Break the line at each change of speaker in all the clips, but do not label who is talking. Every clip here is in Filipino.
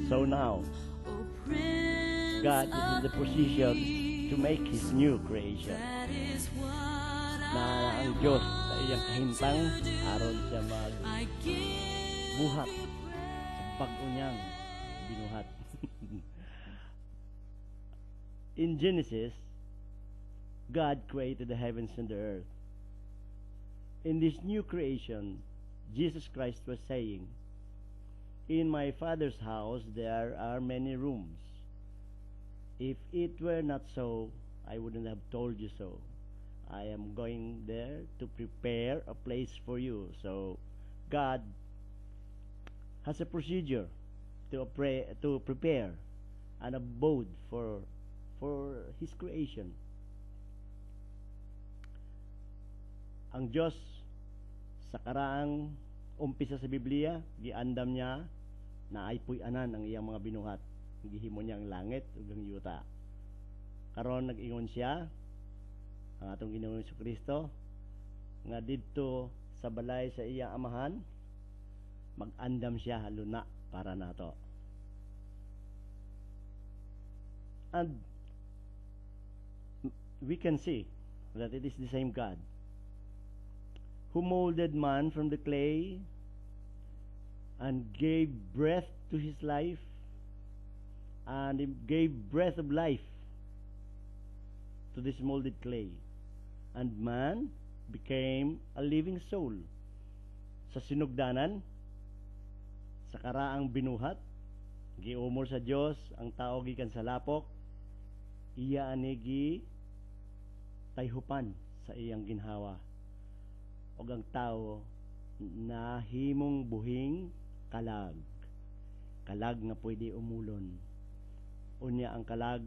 So now, God is in the position to make His new creation. Na ang Diyos sa iyang kahintang aron siya magbuhat sa bag-o niyang binuhat. In Genesis, God created the heavens and the earth. In this new creation, Jesus Christ was saying, "In my Father's house there are many rooms. If it were not so, I wouldn't have told you so. I am going there to prepare a place for you." So, God has a procedure to prepare an abode for His creation. Ang Diyos sa karaang umpisa sa Biblia, giandam niya na ay puy-anan ang iyang mga binuhat. Gihimo niya ang langit ug ang yuta. Karon nag-ingon siya ang atong Ginoong Kristo nga didto sa balay sa iyang amahan mag-andam siya haluna para nato. And we can see that it is the same God who molded man from the clay and gave breath to his life and gave breath of life to this molded clay, and man became a living soul. Sa sinugdanan, sa karaang binuhat, giumol sa Dios ang tao gikan sa lapok, iya anigi tayhupan sa iyang ginhawa, og ang tao nahimong buhing kalag nga pwede umulon. Unya ang kalag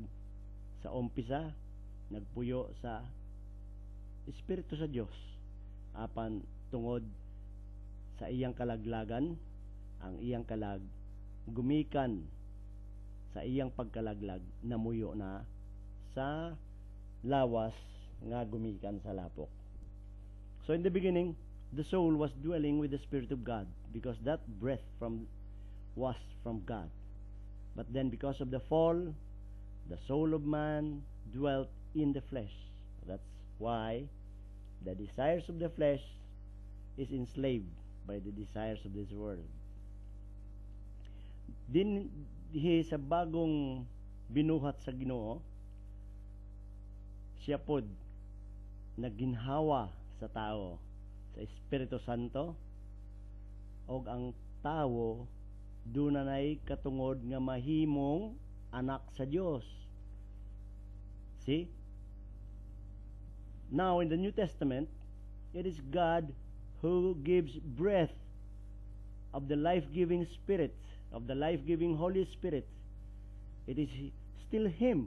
sa umpisa nagpuyo sa Espiritu sa Dios, apan tungod sa iyang kalaglagan, ang iyang kalag gumikan sa iyang pagkalaglag namuyo na sa lawas nga gumikan sa lapok. So in the beginning, the soul was dwelling with the Spirit of God because that breath was from God. But then because of the fall, the soul of man dwelt in the flesh. That's why the desires of the flesh is enslaved by the desires of this world. Dinhi sa bagong binuhat sa Ginoo, siya pod nagginhawa sa tao sa Espiritu Santo, og ang tao dunay katungod nga mahimong anak sa Dios. See? Now in the New Testament, it is God who gives breath of the life-giving Spirit, of the life-giving Holy Spirit. It is still Him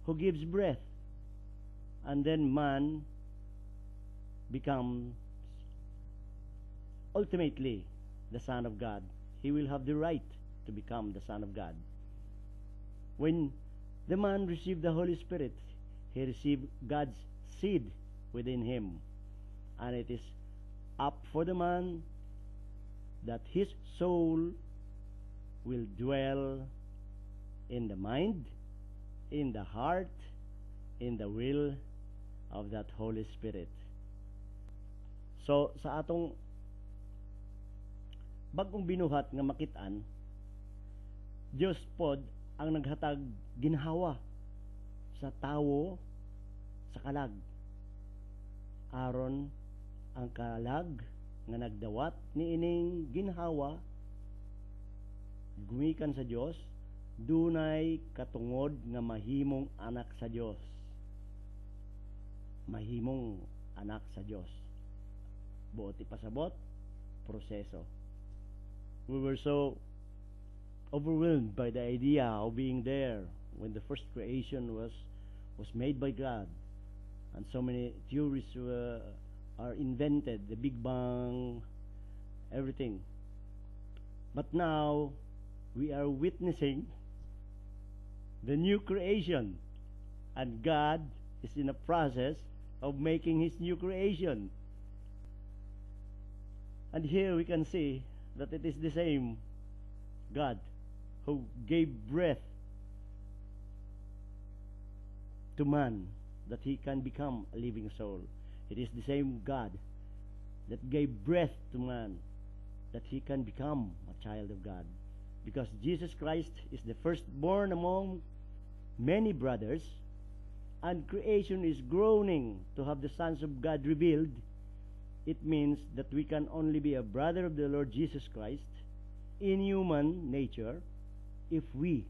who gives breath, and then man becomes ultimately the Son of God. He will have the right to become the Son of God. When the man received the Holy Spirit, he received God's seed within him, and it is up for the man that his soul will dwell in the mind, in the heart, in the will of that Holy Spirit. So sa atong bagong binuhat nga makit-an, Dios pod ang naghatag ginhawa sa tawo sa kalag, aron ang kalag nga nagdawat ni ining ginhawa gumikan sa Dios, dunay katungod nga mahimong anak sa Dios. Mahimong anak sa Dios. Buot ipasabot, proseso. We were so overwhelmed by the idea of being there when the first creation was made by God, and so many theories are invented, the Big Bang, everything. But now we are witnessing the new creation, and God is in a process of making His new creation. And here we can see that it is the same God who gave breath to man that he can become a living soul. It is the same God that gave breath to man that he can become a child of God. Because Jesus Christ is the firstborn among many brothers, and creation is groaning to have the sons of God revealed, it means that we can only be a brother of the Lord Jesus Christ in human nature if we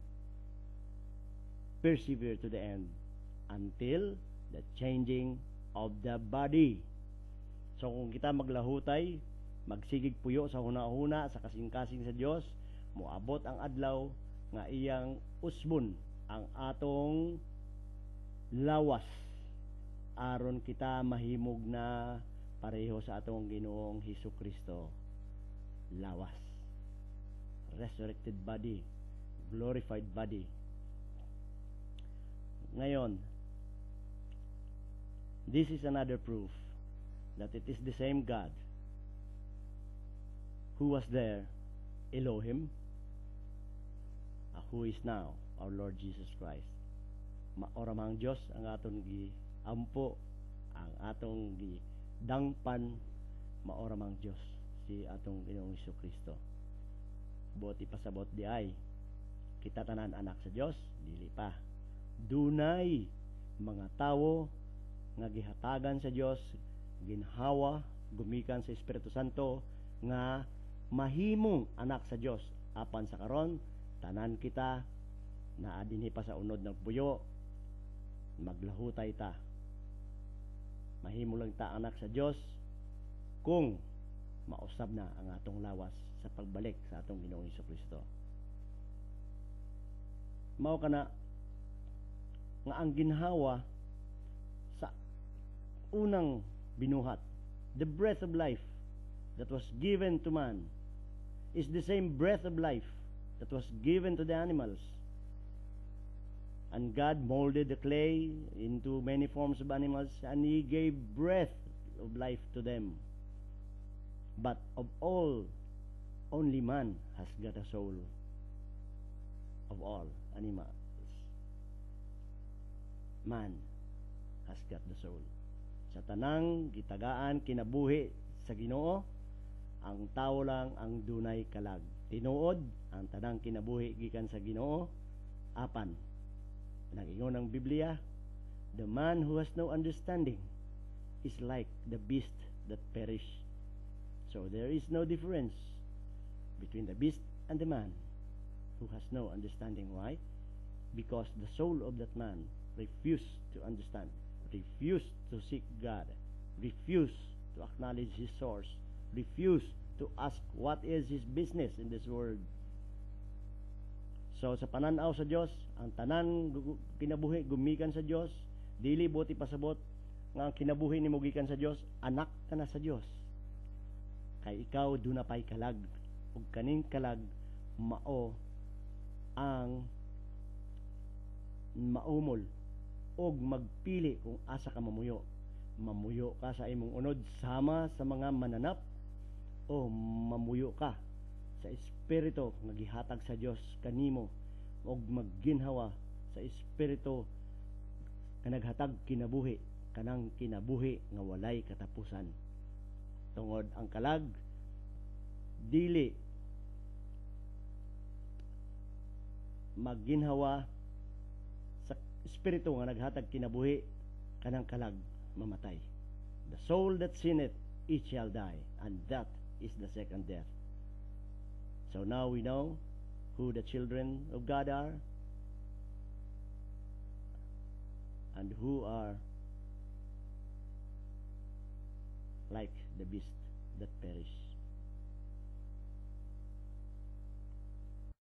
persevere to the end until the changing of the body. So kung kita maglahutay, magsigig puyo sa hunahuna, sa kasing-kasing sa Dios, moabot ang adlaw nga iyang usbon ang atong lawas aron kita mahimog na pareho sa atong Ginoong Hesukristo. Lawas, resurrected body, glorified body. Ngayon, this is another proof that it is the same God who was there, Elohim, who is now our Lord Jesus Christ. Maoramang Diyos ang atong giampo, ang atong gidangpan, maoramang Diyos si atong Ginoong Hesukristo. Buti pasabot di ay kita tanan anak sa Diyos, dili pa. Dunay mga tawo nga gihatagan sa Dios, ginhawa gumikan sa Espiritu Santo nga mahimong anak sa Dios. Apan sa karon tanan kita naa dinhi pa sa unod ng puyo, maglahutay ta, mahimo lang ta anak sa Dios kung mausab na ang atong lawas sa pagbalik sa atong Ginoong Hesukristo. Mao kana nga ang ginhawa sa unang binuhat, the breath of life that was given to man is the same breath of life that was given to the animals. And God molded the clay into many forms of animals, and He gave breath of life to them. But of all, only man has got a soul. Of all animals, man has got the soul. Sa tanang gitagaan kinabuhi sa Ginoo, ang tao lang ang dunay kalag. Tinuod ang tanang kinabuhi gikan sa Ginoo, apan nag-ingon ang Biblia, the man who has no understanding is like the beast that perish. So there is no difference between the beast and the man who has no understanding. Why? Because the soul of that man refused to understand, refused to seek God, refused to acknowledge His source, refused to ask what is His business in this world. So sa pananaw sa Dios, ang tanan kinabuhi gumikan sa Dios, dili buti pasabot nga ang kinabuhi nimo gikan sa Dios, anak ka na sa Dios. Kay ikaw dunapay kalag, ug kaning kalag mao ang maumol og magpili kung asa ka mamuyo. Mamuyo ka sa imong unod sama sa mga mananap, o mamuyo ka sa espiritu nga gihatag sa Dios kanimo, og magginhawa sa espiritu nga naghatag kinabuhi, kanang kinabuhi nga walay katapusan. Tungod ang kalag dili magginhawa sa espiritu nga naghatag kinabuhi, kanang kalag mamatay. The soul that sinneth, it shall die, and that is the second death. So now we know who the children of God are and who are like the beast that perish.